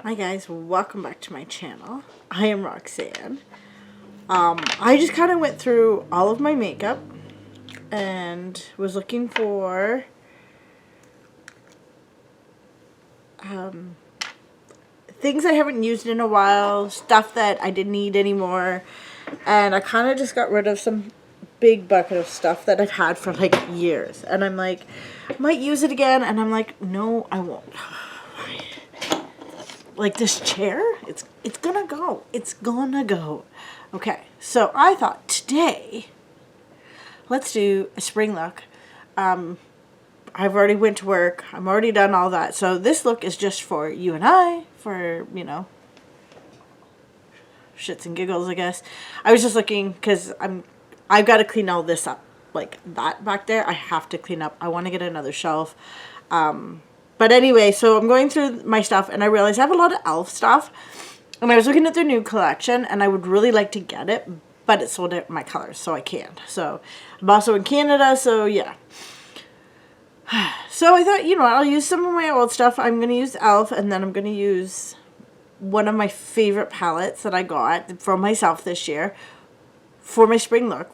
Hi guys, welcome back to my channel. I am Roxanne. I just kind of went through all of my makeup and was looking for things I haven't used in a while, stuff that I didn't need anymore, and I kind of just got rid of some big bucket of stuff that I've had for like years, and I'm like, I might use it again, and I'm like, no, I won't. Like this chair, it's gonna go. It's gonna go. Okay, so I thought today, let's do a spring look. I've already went to work. I'm already done all that. So this look is just for you and I, for, you know, shits and giggles, I guess. I was just looking because I've got to clean all this up. Like that back there, I have to clean up. I want to get another shelf. But anyway, so I'm going through my stuff and I realized I have a lot of E.L.F stuff. And I was looking at their new collection and I would really like to get it, but it's sold out in my colors, so I can't. So I'm also in Canada, so yeah. So I thought, you know, I'll use some of my old stuff. I'm going to use E.L.F and then I'm going to use one of my favorite palettes that I got for myself this year for my spring look.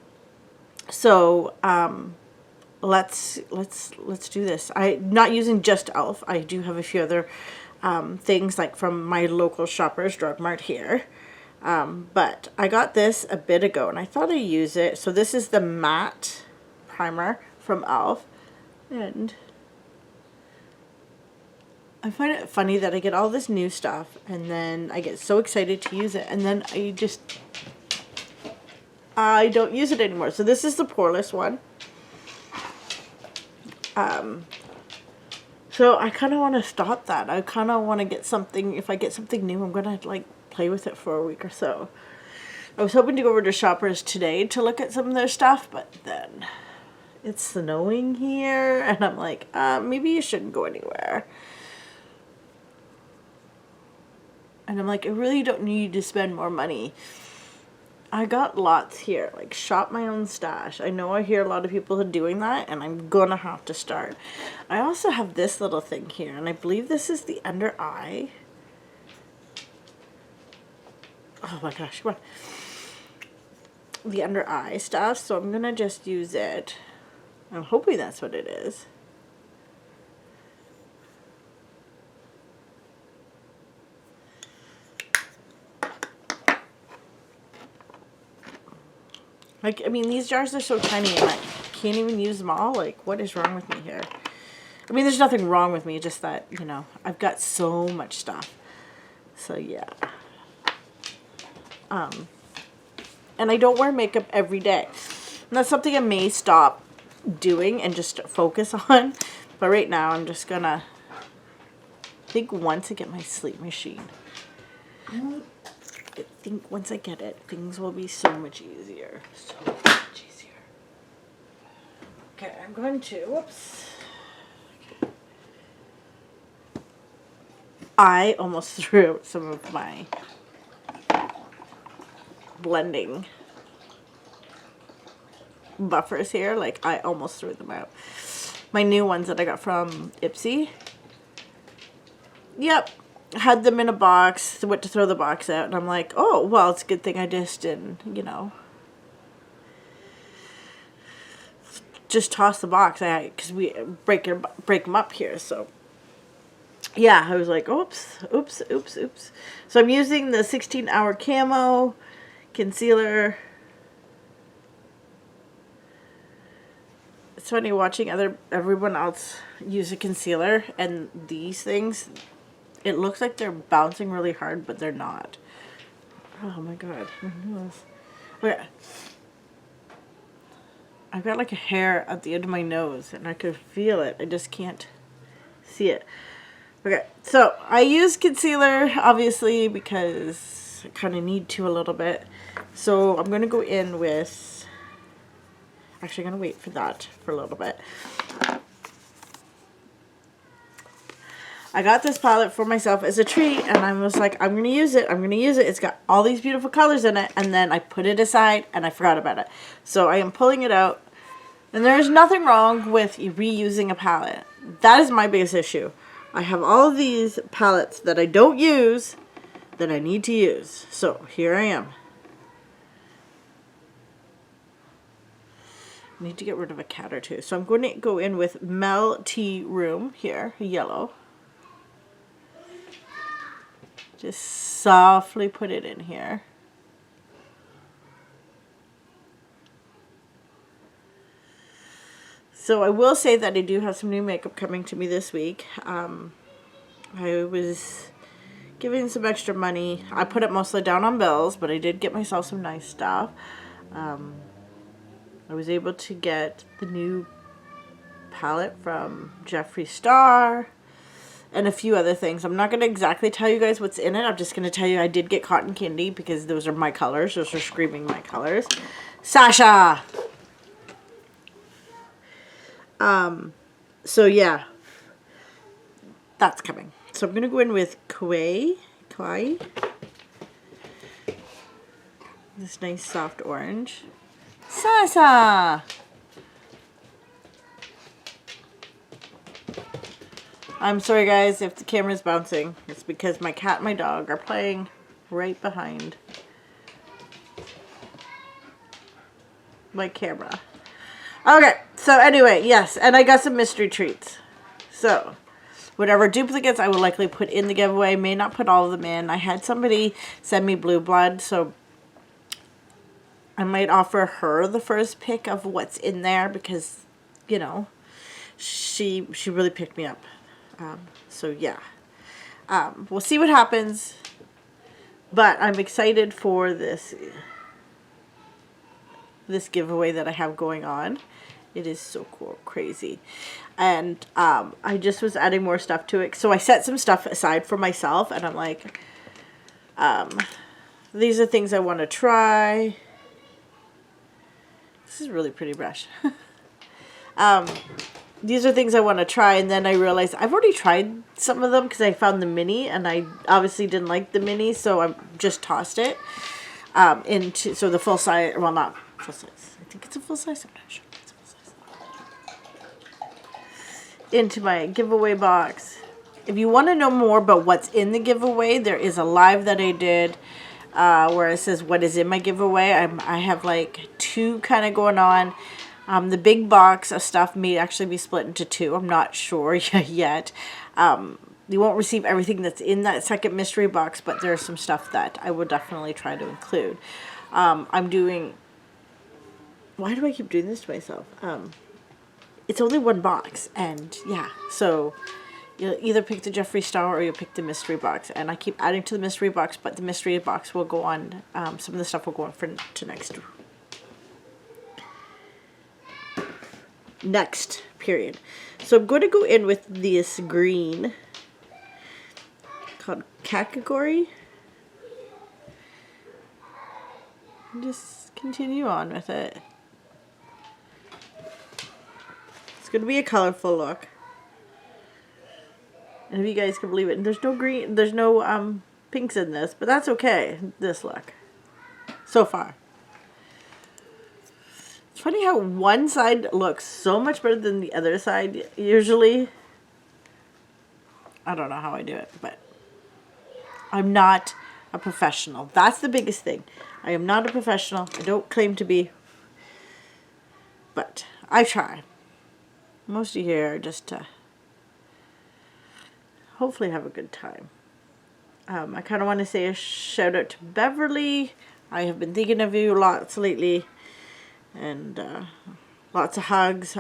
So, let's do this. I'm not using just E.L.F. I do have a few other things like from my local Shoppers Drug Mart here. But I got this a bit ago and I thought I'd use it. So this is the matte primer from E.L.F. And I find it funny that I get all this new stuff and then I get so excited to use it and then I don't use it anymore. So this is the poreless one. So I kind of want to stop that. I kind of want to get something, if I get something new, I'm going to like play with it for a week or so. I was hoping to go over to Shoppers today to look at some of their stuff, but then it's snowing here and I'm like, maybe you shouldn't go anywhere. And I'm like, I really don't need to spend more money. I got lots here, like shop my own stash. I know I hear a lot of people are doing that and I'm gonna have to start. I also have this little thing here and I believe this is the under eye. Oh my gosh, what? The under eye stuff, so I'm gonna just use it. I'm hoping that's what it is. Like, I mean, these jars are so tiny and I can't even use them all. Like, what is wrong with me here? I mean, there's nothing wrong with me, just that, you know, I've got so much stuff. So, yeah. And I don't wear makeup every day. And that's something I may stop doing and just focus on. But right now, I'm just gonna, I think once I get my sleep machine, I think once I get it, things will be so much easier. So much easier. Okay, I'm going to, whoops. I almost threw out some of my blending buffers here. Like, I almost threw them out. My new ones that I got from Ipsy. Yep. Had them in a box, went to throw the box out, and I'm like, oh, well, it's a good thing I just didn't, you know, just toss the box, because we break them up here, so, yeah, I was like, oops. So I'm using the 16-hour camo concealer. It's funny watching everyone else use a concealer, and these things, it looks like they're bouncing really hard, but they're not. Oh my god. Okay. I've got like a hair at the end of my nose and I could feel it. I just can't see it. Okay, so I use concealer obviously because I kind of need to a little bit. So I'm going to go in with, actually I'm going to wait for that for a little bit. I got this palette for myself as a treat and I was like, I'm going to use it. It's got all these beautiful colors in it, and then I put it aside and I forgot about it. So I am pulling it out, and there's nothing wrong with reusing a palette. That is my biggest issue. I have all of these palettes that I don't use that I need to use. So here I am. I need to get rid of a cat or two. So I'm going to go in with Mel Tea Room here, yellow. Just softly put it in here. So I will say that I do have some new makeup coming to me this week. I was giving some extra money. I put it mostly down on bills, but I did get myself some nice stuff. I was able to get the new palette from Jeffree Star and a few other things. I'm not going to exactly tell you guys what's in it. I'm just going to tell you I did get cotton candy because those are my colors. Those are screaming my colors. Sasha! So yeah, that's coming. So I'm going to go in with Kawaii. This nice soft orange. Sasa! I'm sorry guys if the camera's bouncing. It's because my cat and my dog are playing right behind my camera. Okay, so anyway, yes, and I got some mystery treats. So, whatever duplicates I will likely put in the giveaway. May not put all of them in. I had somebody send me Blue Blood, so I might offer her the first pick of what's in there because, you know, she really picked me up. So yeah, we'll see what happens, but I'm excited for this giveaway that I have going on. It is so cool, crazy. And I just was adding more stuff to it. So I set some stuff aside for myself, and I'm like, these are things I want to try. This is a really pretty brush. These are things I want to try, and then I realized I've already tried some of them because I found the mini, and I obviously didn't like the mini, so I just tossed it into, so the full size, well, not full size. I think it's a full size. I'm not sure. It's a full size. Into my giveaway box. If you want to know more about what's in the giveaway, there is a live that I did where it says what is in my giveaway. I have like two kind of going on. The big box of stuff may actually be split into two. I'm not sure yet. You won't receive everything that's in that second mystery box, but there's some stuff that I will definitely try to include. I'm doing... Why do I keep doing this to myself? It's only one box, and yeah, so you'll either pick the Jeffree Star or you'll pick the mystery box. And I keep adding to the mystery box, but the mystery box will go on, some of the stuff will go on to next period. So I'm going to go in with this green called Category. And just continue on with it. It's going to be a colorful look. And if you guys can believe it, and there's no green, there's no pinks in this, but that's okay. This look so far. It's funny how one side looks so much better than the other side usually. I don't know how I do it, but I'm not a professional. That's the biggest thing. I am not a professional. I don't claim to be, but I try. Most of you here are just to hopefully have a good time. I kind of want to say a shout out to Beverly. I have been thinking of you lots lately. And lots of hugs.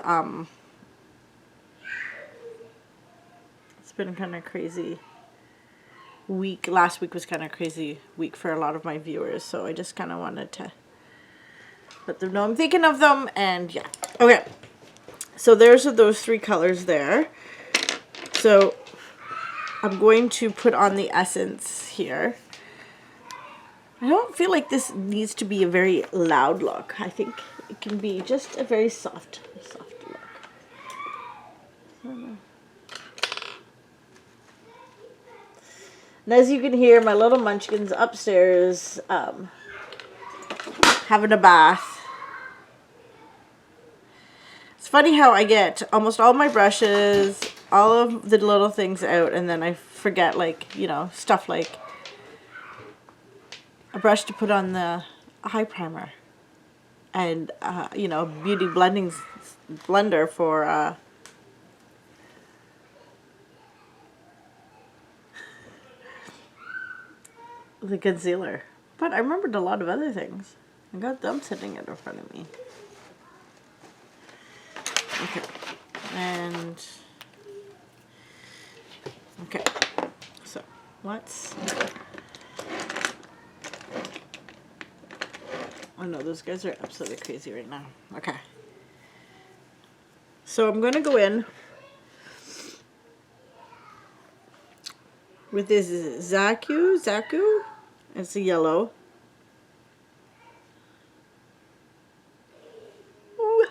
It's been a kind of crazy week. Last week was kind of crazy week for a lot of my viewers, so I just kind of wanted to let them know I'm thinking of them. And yeah, okay. So there's those three colors there. So I'm going to put on the essence here. I don't feel like this needs to be a very loud look. I think it can be just a very soft look. And as you can hear, my little munchkins upstairs having a bath. It's funny how I get almost all my brushes all of the little things out, and then I forget, like, you know, stuff like a brush to put on the eye primer, and you know, beauty blender for the concealer. But I remembered a lot of other things. I got them sitting in front of me. Okay. And okay. So let's, I know those guys are absolutely crazy right now. Okay. So I'm gonna go in with this Zaku. It's a yellow. Ooh.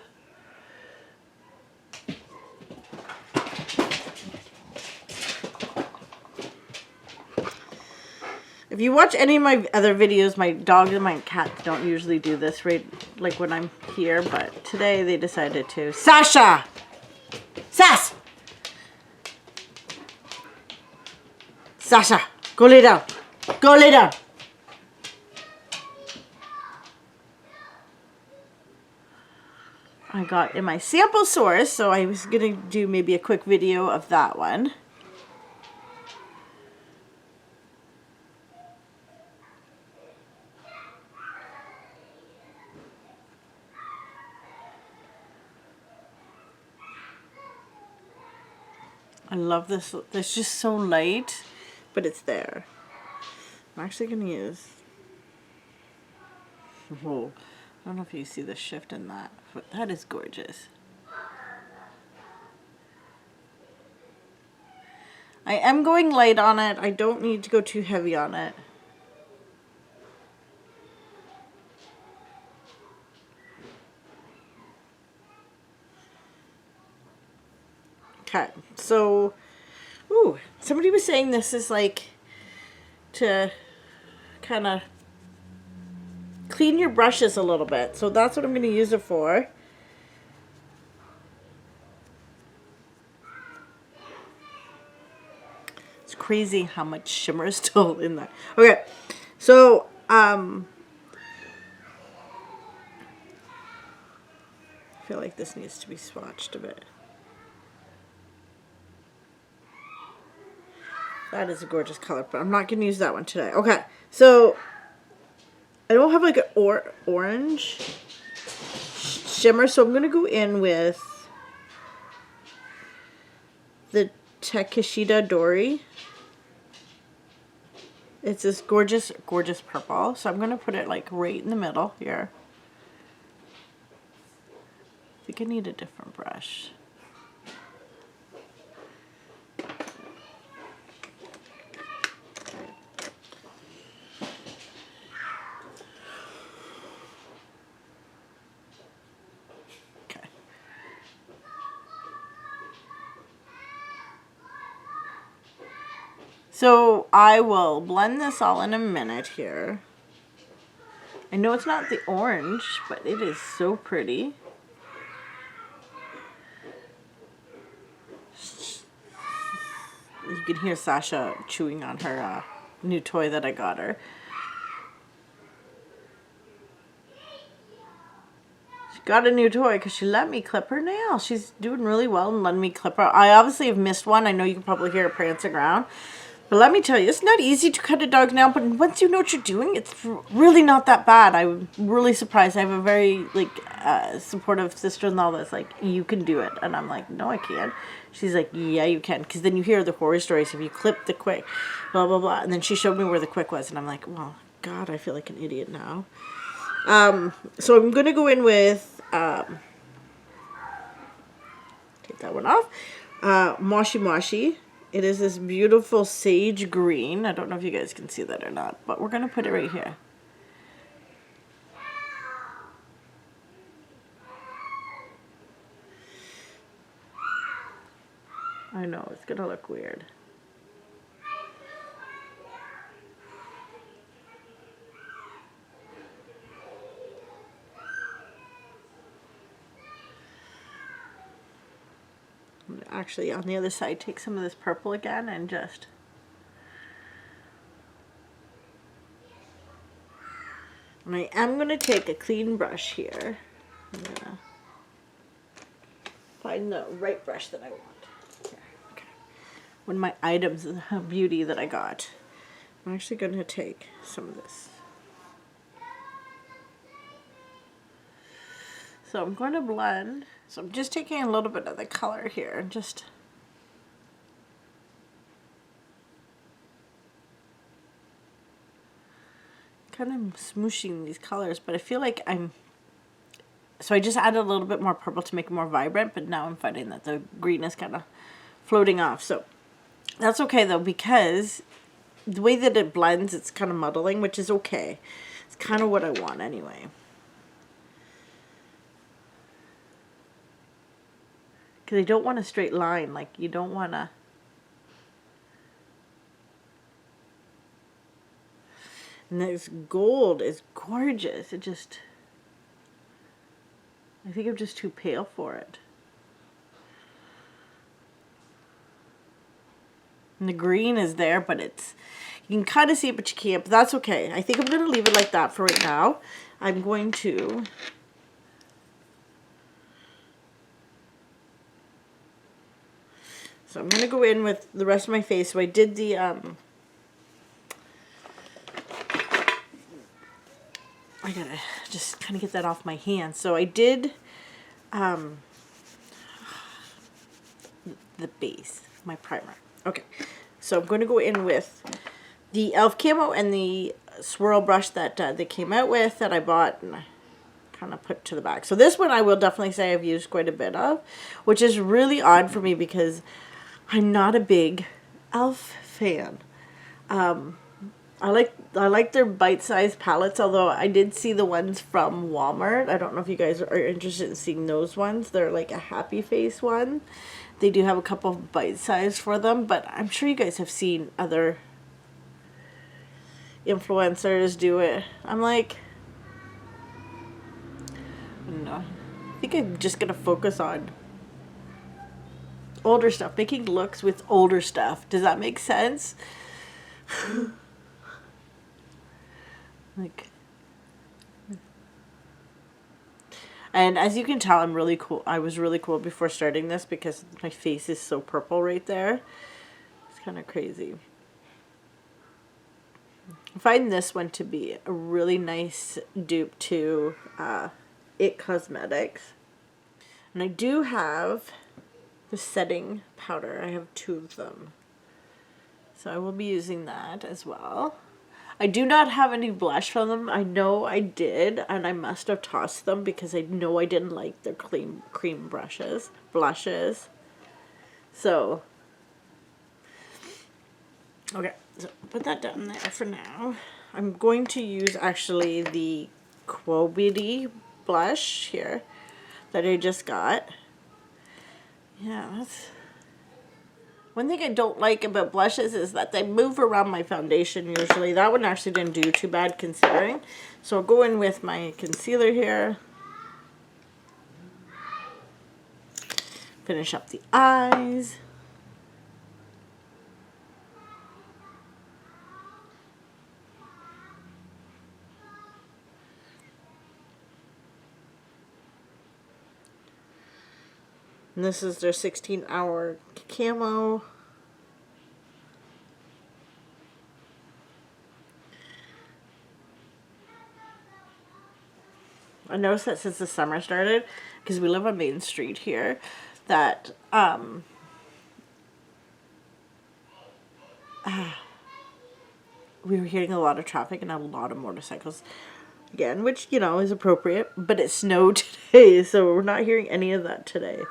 If you watch any of my other videos, my dogs and my cats don't usually do this right, like when I'm here, but today they decided to. Sasha! Sass! Sasha, go lay down. Go lay down. I got in my sample source, so I was going to do maybe a quick video of that one. I love this. It's just so light, but it's there. I'm actually going to use... Whoa. I don't know if you see the shift in that, but that is gorgeous. I am going light on it. I don't need to go too heavy on it. Okay, so, ooh, somebody was saying this is like to kind of clean your brushes a little bit. So that's what I'm going to use it for. It's crazy how much shimmer is still in there. Okay, so, I feel like this needs to be swatched a bit. That is a gorgeous color, but I'm not going to use that one today. Okay, so I don't have like an orange shimmer, so I'm going to go in with the Takeshita Dori. It's this gorgeous, gorgeous purple. So I'm going to put it like right in the middle here. I think I need a different brush. So I will blend this all in a minute here. I know it's not the orange, but it is so pretty. You can hear Sasha chewing on her new toy that I got her. She got a new toy because she let me clip her nail. She's doing really well and letting me clip her. I obviously have missed one. I know you can probably hear her prancing around. But let me tell you, it's not easy to cut a dog nail, but once you know what you're doing, it's really not that bad. I'm really surprised. I have a very, like, supportive sister-in-law that's like, you can do it. And I'm like, no, I can't. She's like, yeah, you can. Because then you hear the horror stories. If you clip the quick, blah, blah, blah. And then she showed me where the quick was. And I'm like, well, God, I feel like an idiot now. So I'm going to go in with, take that one off, Moshi Moshi. It is this beautiful sage green. I don't know if you guys can see that or not, but we're going to put it right here. I know, it's going to look weird. actually on the other side take some of this purple again and just and I am going to take a clean brush here. I'm going to find the right brush that I want. Here, okay. One of my items of beauty that I got. I'm actually going to take some of this. So I'm going to blend. So I'm just taking a little bit of the color here and just kind of smooshing these colors, but I feel like so I just added a little bit more purple to make it more vibrant, but now I'm finding that the green is kind of floating off. So that's okay though, because the way that it blends, it's kind of muddling, which is okay. It's kind of what I want anyway. Because I don't want a straight line, like you don't want to. And this gold is gorgeous. It just, I think I'm just too pale for it. And the green is there, but it's, you can kind of see it, but you can't, but that's okay. I think I'm going to leave it like that for right now. I'm going to So I'm going to go in with the rest of my face. So I did the, I gotta just kind of get that off my hand. So I did the base, my primer. Okay, so I'm going to go in with the E.L.F. camo and the swirl brush that they came out with that I bought and I kind of put to the back. So this one I will definitely say I've used quite a bit of, which is really odd for me because I'm not a big E.L.F. fan. I like their bite-sized palettes, although I did see the ones from Walmart. I don't know if you guys are interested in seeing those ones. They're like a happy face one. They do have a couple of bite-sized for them, but I'm sure you guys have seen other influencers do it. I'm like, I don't know. I think I'm just going to focus on older stuff, making looks with older stuff. Does that make sense? Like, and as you can tell, I'm really cool. I was really cool before starting this because my face is so purple right there. It's kind of crazy. I find this one to be a really nice dupe to It Cosmetics. And I do have the setting powder. I have 2 of them. So I will be using that as well. I do not have any blush from them. I know I did, and I must have tossed them because I know I didn't like their cream blushes. So, okay, so put that down there for now. I'm going to use actually the Beauty blush here that I just got. Yeah, that's one thing I don't like about blushes is that they move around my foundation usually. That one actually didn't do too bad considering. So I'll go in with my concealer here. Finish up the eyes. And this is their 16-hour camo. I noticed that since the summer started, because we live on Main Street here, that we were hearing a lot of traffic and a lot of motorcycles again, which, you know, is appropriate, but it snowed today, so we're not hearing any of that today.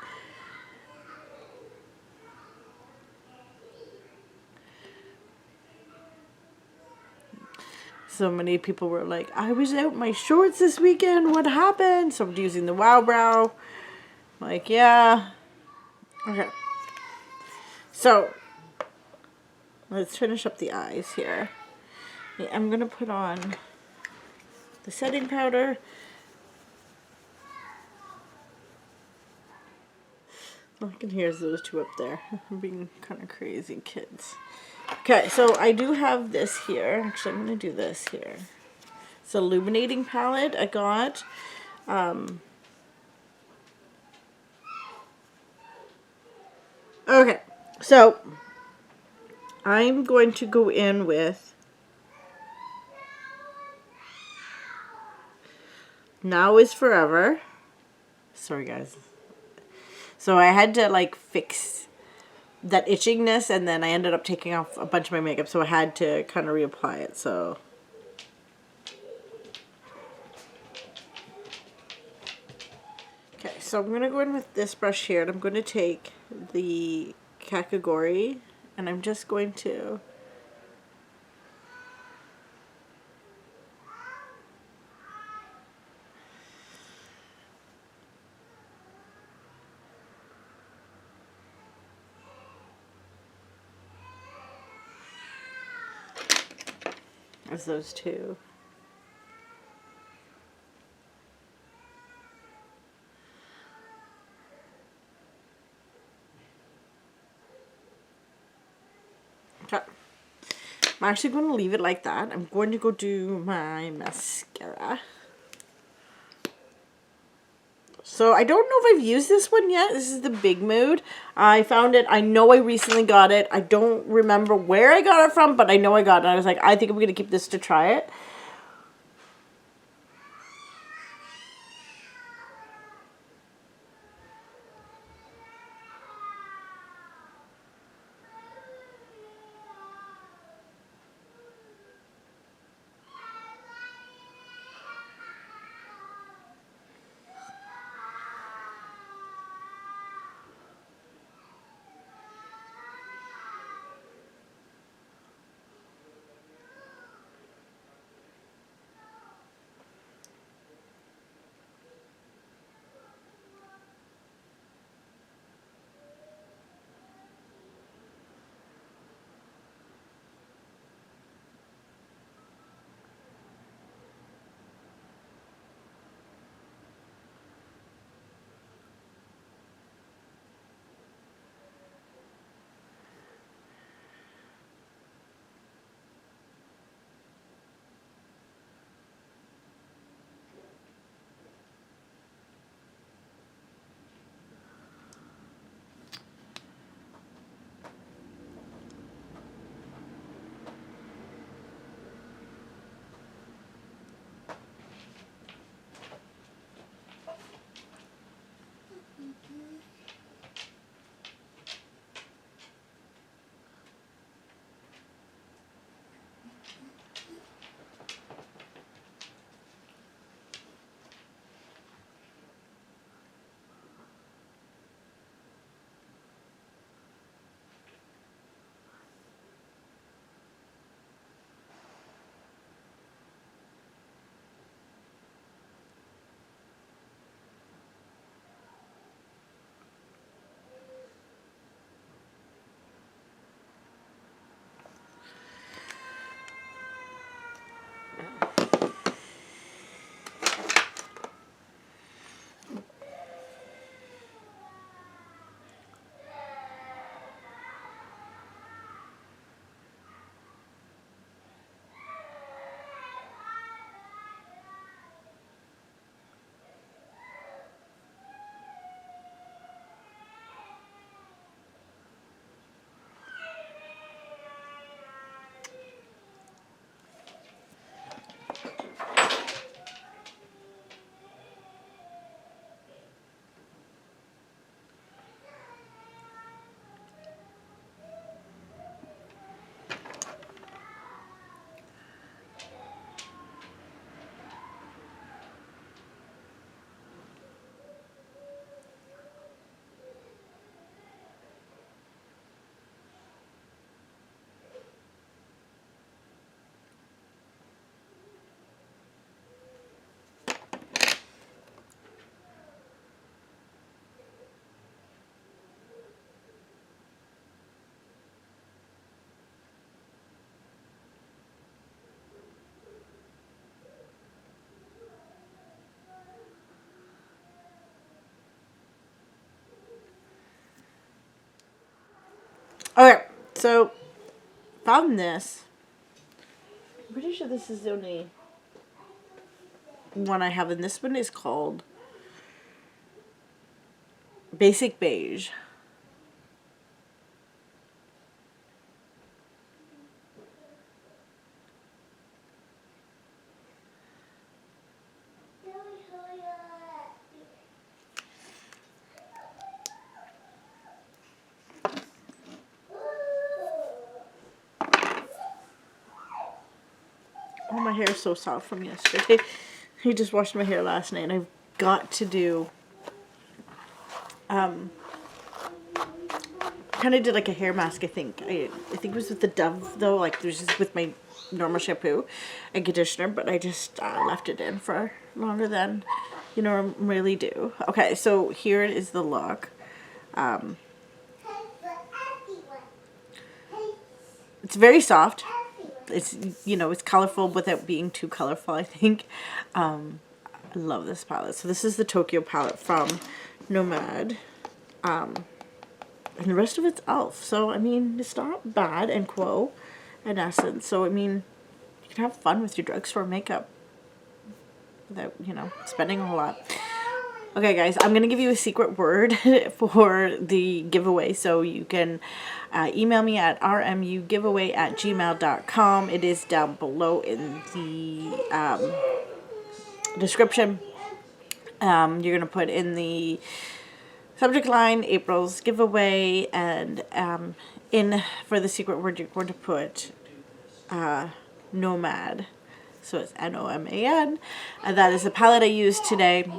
So many people were like, I was out in my shorts this weekend, what happened? So I'm using the Wow Brow. I'm like, yeah. Okay. So, let's finish up the eyes here. Yeah, I'm going to put on the setting powder. All I can hear is those two up there being kind of crazy kids. Okay, so I do have this here. Actually, I'm going to do this here. It's an illuminating palette I got. Okay, so I'm going to go in with Now is Forever. Sorry, guys. So I had to like fix that itchingness, and then I ended up taking off a bunch of my makeup, so I had to kind of reapply it. So okay, so I'm gonna go in with this brush here, and I'm going to take the Kakagori, and I'm just going to as those two. Okay. I'm actually going to leave it like that. I'm going to go do my mascara. So I don't know if I've used this one yet. This is the Big Mood. I found it. I know I recently got it. I don't remember where I got it from, but I know I got it. I was like, I think I'm going to keep this to try it. Okay, so found this. I'm pretty sure this is the only one I have, and this one is called Basic Beige. Oh, my hair is so soft from yesterday. I just washed my hair last night, and I've got to do, kind of did like a hair mask, I think. I think it was with the Dove, though. Like, it was just with my normal shampoo and conditioner, but I just left it in for longer than, you know, really do. Okay, so here is the look. It's very soft. It's, you know, it's colorful without being too colorful, I think. I love this palette. So this is the Tokyo palette from Nomad. And the rest of it's E.L.F. So, I mean, it's not bad. And Quo and Essence. So, I mean, you can have fun with your drugstore makeup without, you know, spending a whole lot. Okay, guys, I'm going to give you a secret word for the giveaway, so you can email me at rmugiveaway@gmail.com. It is down below in the description. You're going to put in the subject line April's giveaway, and in for the secret word, you're going to put Nomad. So it's Noman, and that is the palette I used today.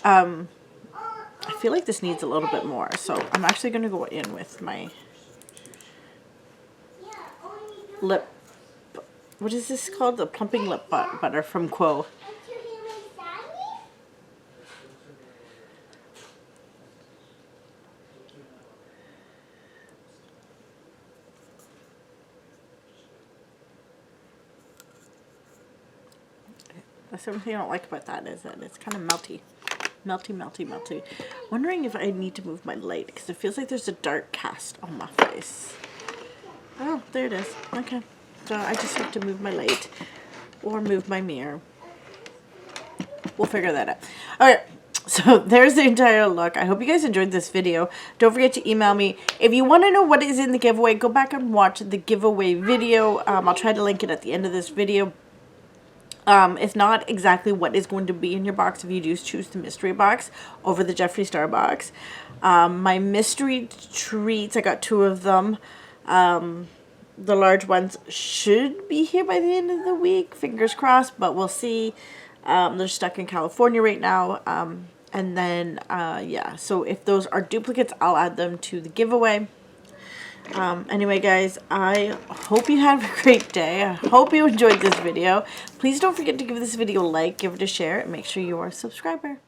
I feel like this needs a little bit more, so I'm actually going to go in with my lip, what is this called? The Plumping Lip Butter from Quo. That's the only thing I don't like about that, is that it's kind of melty. Melty, melty, melty. Wondering if I need to move my light, because it feels like there's a dark cast on my face. Oh, there it is. Okay. So I just have to move my light or move my mirror. We'll figure that out. Alright, so there's the entire look. I hope you guys enjoyed this video. Don't forget to email me. If you want to know what is in the giveaway, go back and watch the giveaway video. I'll try to link it at the end of this video. It's not exactly what is going to be in your box if you do choose the mystery box over the Jeffree Star box. My mystery treats, I got 2 of them. The large ones should be here by the end of the week. Fingers crossed, but we'll see. They're stuck in California right now. And then, yeah, so if those are duplicates, I'll add them to the giveaway. Anyway, guys, I hope you have a great day. I hope you enjoyed this video. Please don't forget to give this video a like, give it a share, and make sure you are a subscriber.